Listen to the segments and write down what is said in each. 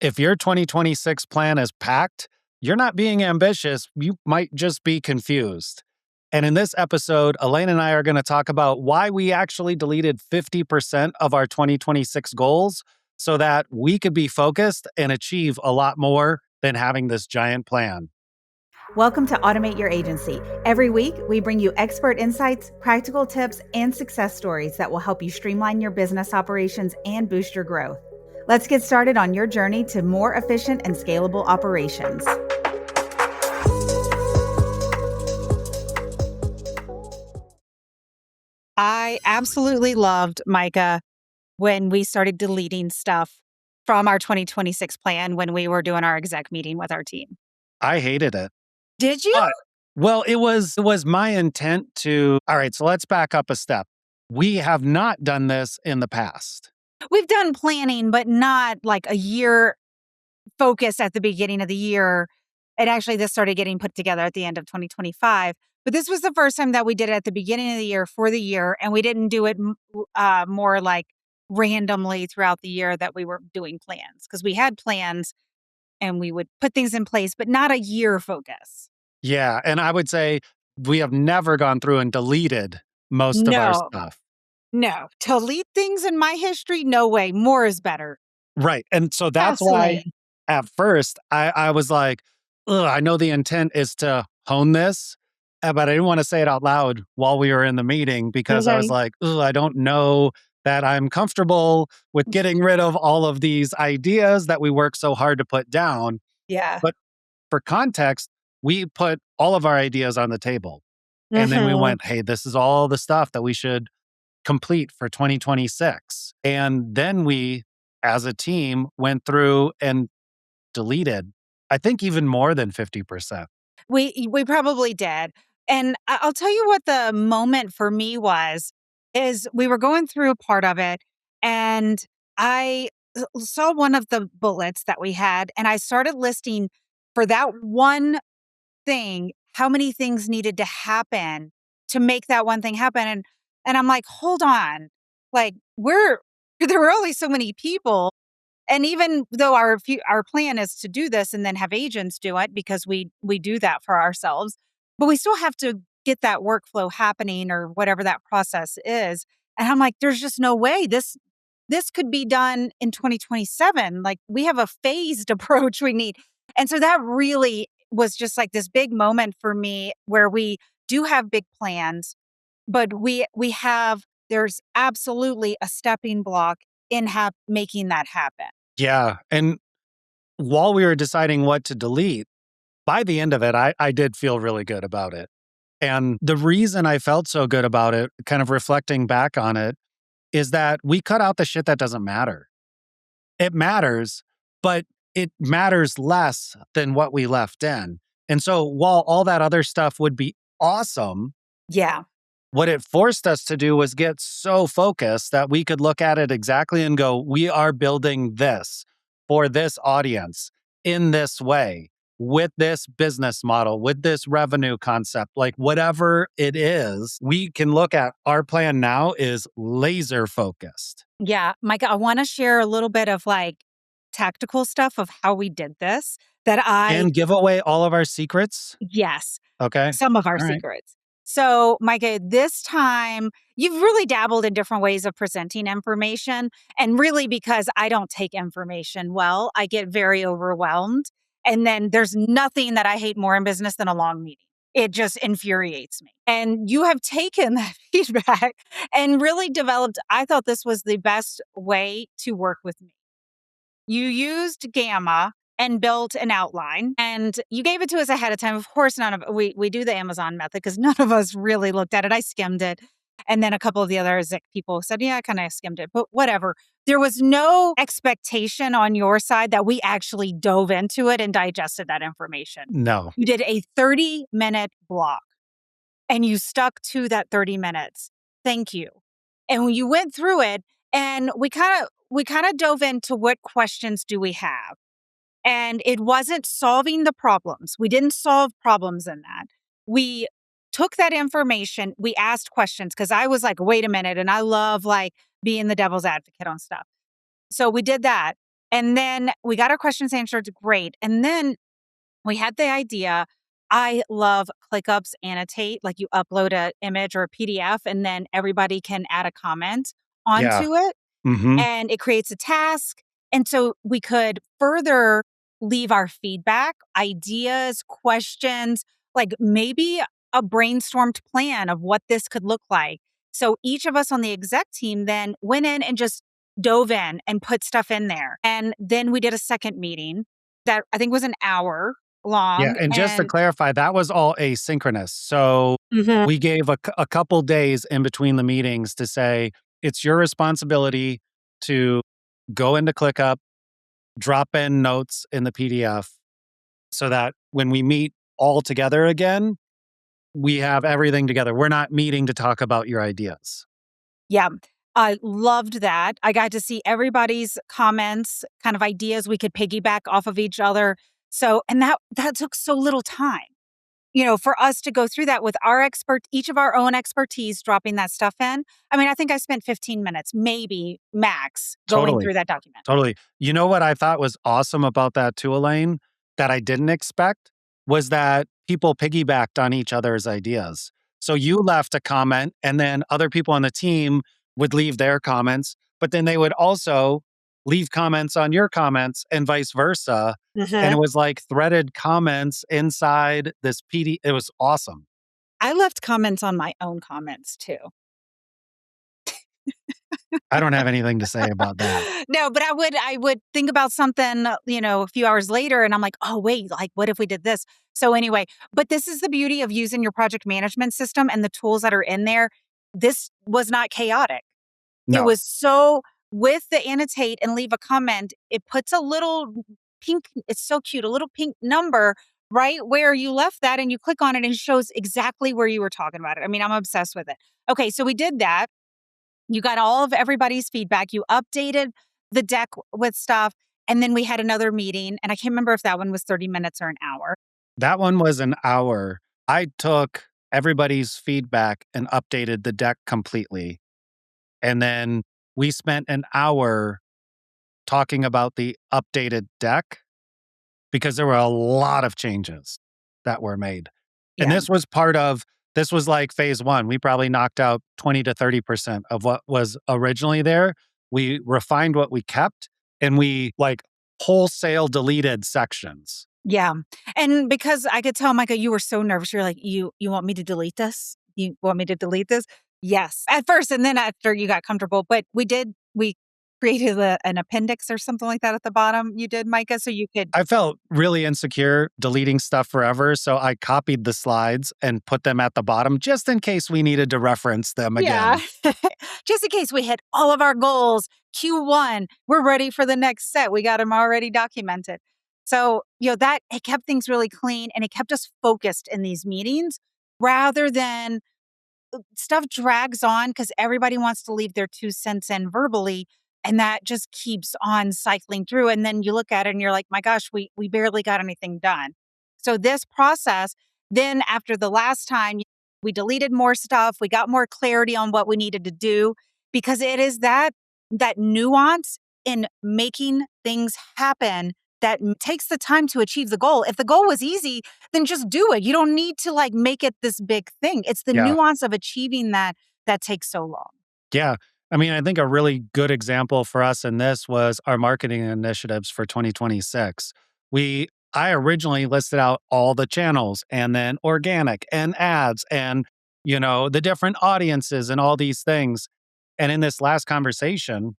If your 2026 plan is packed, you're not being ambitious. You might just be confused. And in this episode, Alane and I are going to talk about why we actually deleted 50% of our 2026 goals so that we could be focused and achieve a lot more than having this giant plan. Welcome to Automate Your Agency. Every week, we bring you expert insights, practical tips, and success stories that will help you streamline your business operations and boost your growth. Let's get started on your journey to more efficient and scalable operations. I absolutely loved, Micah, when we started deleting stuff from our 2026 plan when we were doing our exec meeting with our team. I hated it. Did you? Well, it was my intent to, all right, so let's back up a step. We have not done this in the past. We've done planning, but not like a year focused at the beginning of the year. And actually, this started getting put together at the end of 2025. But this was the first time that we did it at the beginning of the year for the year. And we didn't do it more like randomly throughout the year that we were doing plans, because we had plans and we would put things in place, but not a year focus. Yeah. And I would say we have never gone through and deleted most of our stuff. No, to delete things in my history, no way. More is better. Right. And so that's why at first I was like, I know the intent is to hone this, but I didn't want to say it out loud while we were in the meeting because I was like, I don't know that I'm comfortable with getting rid of all of these ideas that we work so hard to put down. Yeah. But for context, we put all of our ideas on the table. And then we went, hey, this is all the stuff that we should complete for 2026. And then we, as a team, went through and deleted, I think, even more than 50%. We probably did. And I'll tell you what the moment for me is we were going through a part of it and I saw one of the bullets that we had and I started listing for that one thing, how many things needed to happen to make that one thing happen. And I'm like, hold on, like there were only so many people. And even though our plan is to do this and then have agents do it because we do that for ourselves, but we still have to get that workflow happening or whatever that process is. And I'm like, there's just no way this could be done in 2027. Like we have a phased approach we need. And so that really was just like this big moment for me where we do have big plans, but there's absolutely a stepping block in making that happen. Yeah. And while we were deciding what to delete, by the end of it, I did feel really good about it. And the reason I felt so good about it, kind of reflecting back on it, is that we cut out the shit that doesn't matter. It matters, but it matters less than what we left in. And so while all that other stuff would be awesome, what it forced us to do was get so focused that we could look at it exactly and go, we are building this for this audience in this way, with this business model, with this revenue concept, like whatever it is, we can look at our plan now is laser focused. Yeah, Micah, I want to share a little bit of like tactical stuff of how we did this And give away all of our secrets? Yes. Okay. Some of our secrets. So, Micah, this time you've really dabbled in different ways of presenting information. And really, because I don't take information well, I get very overwhelmed. And then there's nothing that I hate more in business than a long meeting. It just infuriates me. And you have taken that feedback and really developed, I thought this was the best way to work with me. You used Gamma and built an outline and you gave it to us ahead of time. Of course, we do the Amazon method because none of us really looked at it. I skimmed it. And then a couple of the other exec people said, yeah, I kind of skimmed it, but whatever. There was no expectation on your side that we actually dove into it and digested that information. No. You did a 30-minute block and you stuck to that 30 minutes. Thank you. And when you went through it and we kind of dove into what questions do we have. And it wasn't solving the problems. We didn't solve problems in that. We took that information, we asked questions because I was like, wait a minute. And I love like being the devil's advocate on stuff. So we did that. And then we got our questions answered. Great. And then we had the idea. I love ClickUp's annotate, like you upload an image or a PDF and then everybody can add a comment Yeah. onto it Hmm. and it creates a task. And so we could further leave our feedback, ideas, questions, like maybe a brainstormed plan of what this could look like. So each of us on the exec team then went in and just dove in and put stuff in there. And then we did a second meeting that I think was an hour Yeah. long. And just to And clarify, that was all asynchronous. So Mhm. we gave a couple days in between the meetings to say, it's your responsibility to go into ClickUp, drop in notes in the PDF so that when we meet all together again, we have everything together. We're not meeting to talk about your ideas. Yeah, I loved that. I got to see everybody's comments, kind of ideas we could piggyback off of each other. So, and that took so little time, for us to go through that with our each of our own expertise, dropping that stuff in. I mean, I think I spent 15 minutes, maybe max, going Totally. through that document. Totally. You know what I thought was awesome about that too, Elaine, that I didn't expect was that people piggybacked on each other's ideas. So you left a comment, and then other people on the team would leave their comments, but then they would also leave comments on your comments and vice versa. And Mhm. it was like threaded comments inside this PD. It was awesome. I left comments on my own comments too. I don't have anything to say about that. No, but I would think about something, a few hours later and I'm like, "Oh, wait, like what if we did this?" So anyway, but this is the beauty of using your project management system and the tools that are in there. This was not chaotic. It No, was so with the annotate and leave a comment, it puts a little pink, it's so cute, a little pink number right where you left that and you click on it and it shows exactly where you were talking about it. I mean, I'm obsessed with it. Okay, so we did that. You got all of everybody's feedback. You updated the deck with stuff. And then we had another meeting. And I can't remember if that one was 30 minutes or an hour. that one was an hour. I took everybody's feedback and updated the deck completely. And then we spent an hour talking about the updated deck because there were a lot of changes that were made. And Yeah. this was like phase one. We probably knocked out 20 to 30% of what was originally there. We refined what we kept and we like wholesale deleted sections. Yeah. And because I could tell, Micah, you were so nervous. You're like, you want me to delete this? You want me to delete this? Yes. At first. And then after you got comfortable. But we created an appendix or something like that at the bottom. You did, Micah. So you could. I felt really insecure deleting stuff forever. So I copied the slides and put them at the bottom just in case we needed to reference them Yeah. again. Just in case we hit all of our goals, Q1, we're ready for the next set. We got them already documented. So, that it kept things really clean and it kept us focused in these meetings rather than stuff drags on because everybody wants to leave their 2 cents in verbally. And that just keeps on cycling through. And then you look at it and you're like, my gosh, we barely got anything done. So this process, then after the last time, we deleted more stuff, we got more clarity on what we needed to do because it is that nuance in making things happen that takes the time to achieve the goal. If the goal was easy, then just do it. You don't need to like make it this big thing. It's the Yeah. nuance of achieving that takes so long. Yeah. I mean, I think a really good example for us in this was our marketing initiatives for 2026. I originally listed out all the channels and then organic and ads and, the different audiences and all these things. And in this last conversation,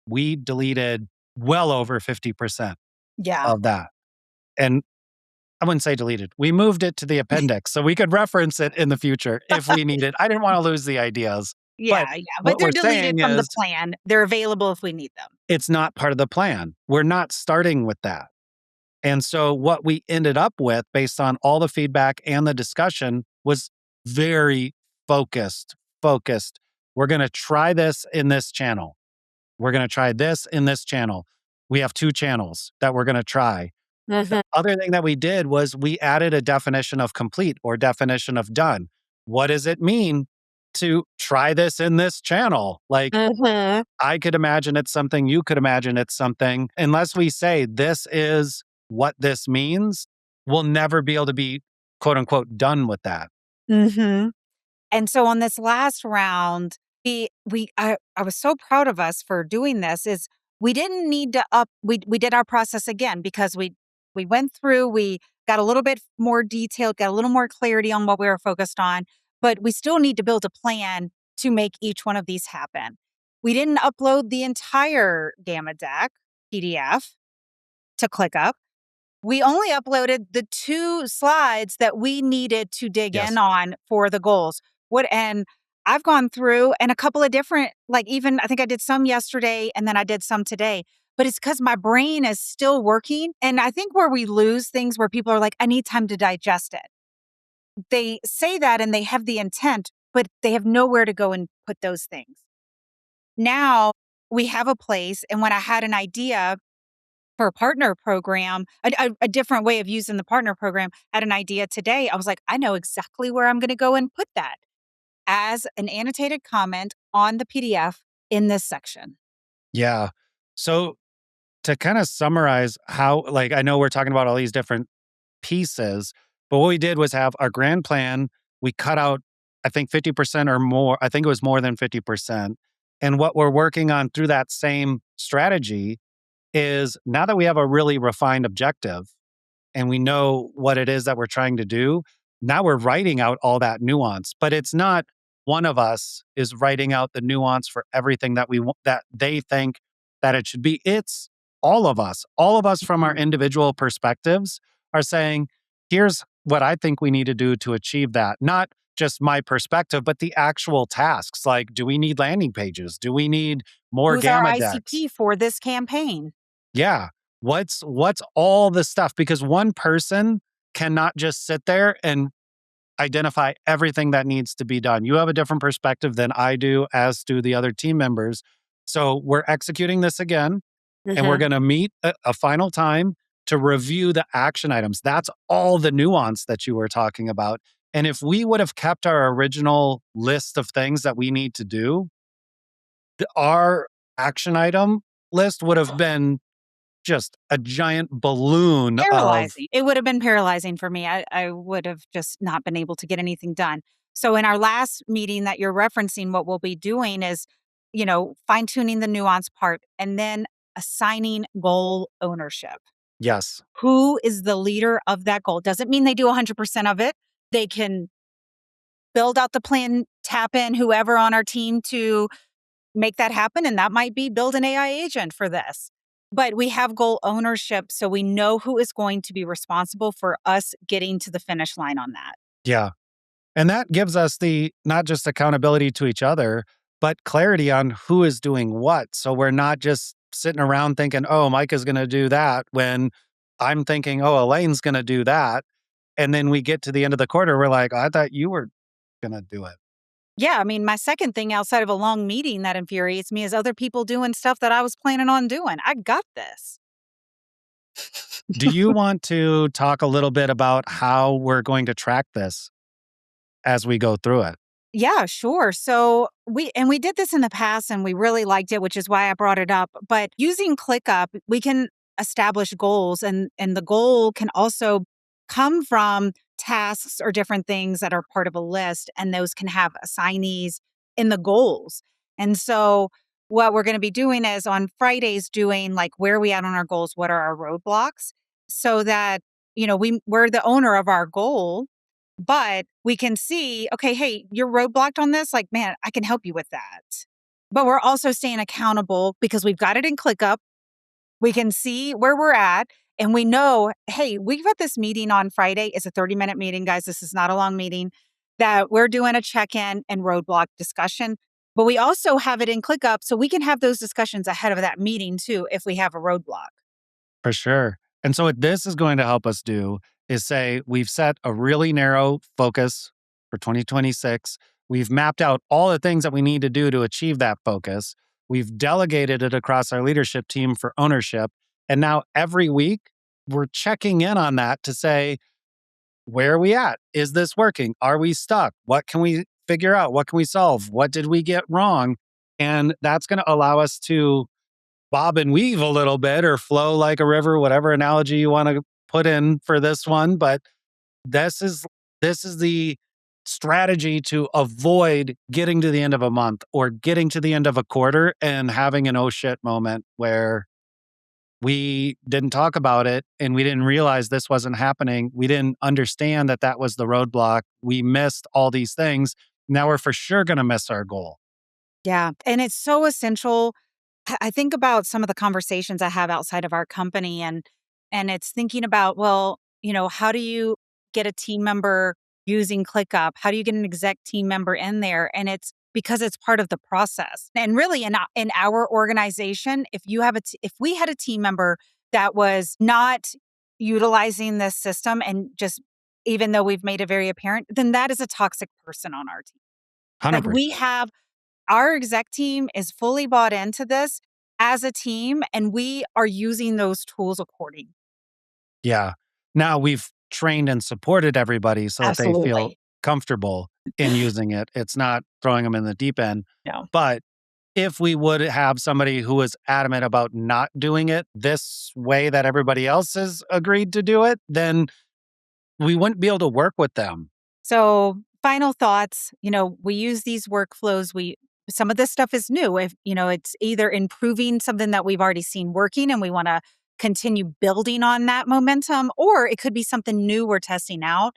we deleted well over 50% Yeah. of that. And I wouldn't say deleted. We moved it to the appendix so we could reference it in the future if we need it. I didn't want to lose the ideas. But Yeah. But what they're we're deleted saying from the is plan. They're available if we need them. it's not part of the plan. We're not starting with that. And so what we ended up with based on all the feedback and the discussion was very focused. We're going to try this in this channel. We're going to try this in this channel. We have 2 channels that we're going to try. The Mhm. other thing that we did was we added a definition of complete or definition of done. What does it mean to try this in this channel. Like, I could imagine it's something, you could imagine it's something. Unless we say this is what this means, we'll never be able to be quote unquote done with that. Mm-hmm. And so on this last round, I was so proud of us for doing this. Is we didn't need to we did our process again because we went through, we got a little bit more detailed, got a little more clarity on what we were focused on, but we still need to build a plan to make each one of these happen. We didn't upload the entire Gamma deck PDF to ClickUp. We only uploaded the 2 slides that we needed to dig in Yes. on for the goals. And I've gone through and a couple of different, like even I think I did some yesterday and then I did some today, but it's because my brain is still working. And I think where we lose things where people are like, I need time to digest it. They say that and they have the intent, but they have nowhere to go and put those things. Now we have a place. And when I had an idea for a partner program, a different way of using the partner program, had an idea today. I was like, I know exactly where I'm going to go and put that as an annotated comment on the PDF in this section. Yeah. So to kind of summarize how, like, I know we're talking about all these different pieces, but what we did was have our grand plan. We cut out, I think, 50% or more. I think it was more than 50%. And what we're working on through that same strategy is now that we have a really refined objective and we know what it is that we're trying to do, now we're writing out all that nuance. But it's not one of us is writing out the nuance for everything that we want, that they think that it should be. It's all of us. All of us from our individual perspectives are saying, here's what I think we need to do to achieve that. Not just my perspective, but the actual tasks. Like, do we need landing pages? Do we need more Who's our Gamma decks? ICP for this campaign? Yeah. What's all the stuff? Because one person cannot just sit there and identify everything that needs to be done. You have a different perspective than I do, as do the other team members. So we're executing this again, and we're Mhm. going to meet a final time to review the action items. That's all the nuance that you were talking about. And if we would have kept our original list of things that we need to do, our action item list would have been just a giant balloon of Paralyzing. It would have been paralyzing for me. I would have just not been able to get anything done. So in our last meeting that you're referencing, what we'll be doing is, fine tuning the nuance part and then assigning goal ownership. yes, Who is the leader of that goal? Doesn't mean they do 100% of it. They can build out the plan, tap in whoever on our team to make that happen. And that might be build an AI agent for this. But we have goal ownership, so we know who is going to be responsible for us getting to the finish line on that. yeah. And that gives us the not just accountability to each other, but clarity on who is doing what. So we're not just sitting around thinking, oh, Micah's going to do that when I'm thinking, oh, Elaine's going to do that. And then we get to the end of the quarter, we're like, I thought you were going to do it. Yeah, I mean, my second thing outside of a long meeting that infuriates me is other people doing stuff that I was planning on doing. I got this. Do you want to talk a little bit about how we're going to track this as we go through it? Yeah, sure. So we did this in the past and we really liked it, which is why I brought it up. But using ClickUp, we can establish goals and the goal can also come from tasks or different things that are part of a list and those can have assignees in the goals. And so what we're going to be doing is on Fridays doing like where are we at on our goals, what are our roadblocks so that we're the owner of our goal but we can see, okay, hey, you're roadblocked on this. Like, man, I can help you with that. But we're also staying accountable because we've got it in ClickUp. We can see where we're at. And we know, hey, we've got this meeting on Friday. It's a 30-minute meeting, guys. This is not a long meeting that we're doing a check-in and roadblock discussion. But we also have it in ClickUp so we can have those discussions ahead of that meeting too if we have a roadblock. For sure. And so, what this is going to help us do is say we've set a really narrow focus for 2026. We've mapped out all the things that we need to do to achieve that focus. We've delegated it across our leadership team for ownership. And now, every week, we're checking in on that to say, where are we at? Is this working? Are we stuck? What can we figure out what can we solve? What did we get wrong? And that's going to allow us to bob and weave a little bit or flow like a river, whatever analogy you want to put in for this one. But this is this is the strategy to avoid getting to the end of a month or getting to the end of a quarter and having an oh shit moment where we didn't talk about it and we didn't realize this wasn't happening. We didn't understand that that was the roadblock. We missed all these things. Now we're for sure going to miss our goal. Yeah. And it's so essential. I think about some of the conversations I have outside of our company and it's thinking about, well, how do you get a team member using ClickUp? How do you get an exec team member in there? And it's because it's part of the process. And really in our organization, if we had a team member that was not utilizing this system and just even though we've made it very apparent, then that is a toxic person on our team. Like 100%. our exec team is fully bought into this as a team, and we are using those tools accordingly. Yeah. Now we've trained and supported everybody so that they feel Absolutely. comfortable in using it. It's not throwing them in the deep end. No. But if we would have somebody who was adamant about not doing it this way that everybody else has agreed to do it, then we wouldn't be able to work with them. So, final thoughts, we use these workflows. Some of this stuff is new. If, it's either improving something that we've already seen working and we want to continue building on that momentum, or it could be something new we're testing out.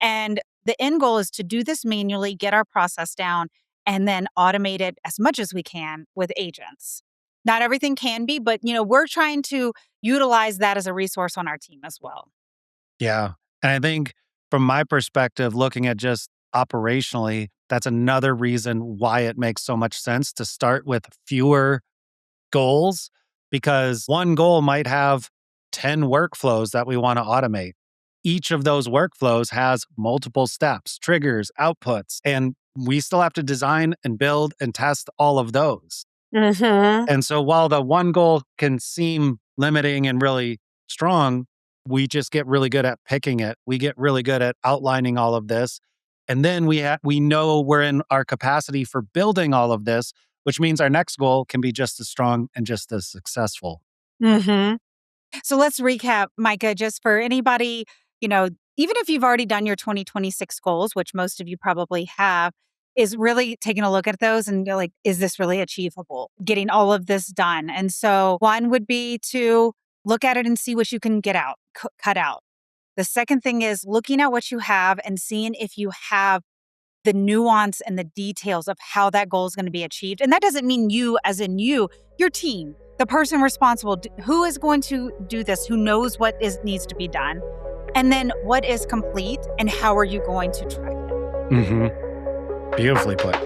And the end goal is to do this manually, get our process down, and then automate it as much as we can with agents. Not everything can be, but we're trying to utilize that as a resource on our team as well. Yeah. And I think from my perspective, looking at just operationally, that's another reason why it makes so much sense to start with fewer goals because one goal might have 10 workflows that we want to automate. Each of those workflows has multiple steps, triggers, outputs, and we still have to design and build and test all of those. Mm-hmm. And so while the one goal can seem limiting and really strong, we just get really good at picking it. We get really good at outlining all of this. And then we know we're in our capacity for building all of this, which means our next goal can be just as strong and just as successful. Mm-hmm. So let's recap, Micah, just for anybody, even if you've already done your 2026 goals, which most of you probably have, is really taking a look at those and go like, is this really achievable? Getting all of this done. And so one would be to look at it and see what you can get out, cut out. The second thing is looking at what you have and seeing if you have the nuance and the details of how that goal is going to be achieved. And that doesn't mean you as in your team, the person responsible, who is going to do this, who knows what needs to be done, and then what is complete and how are you going to track it? Mm-hmm. Beautifully put.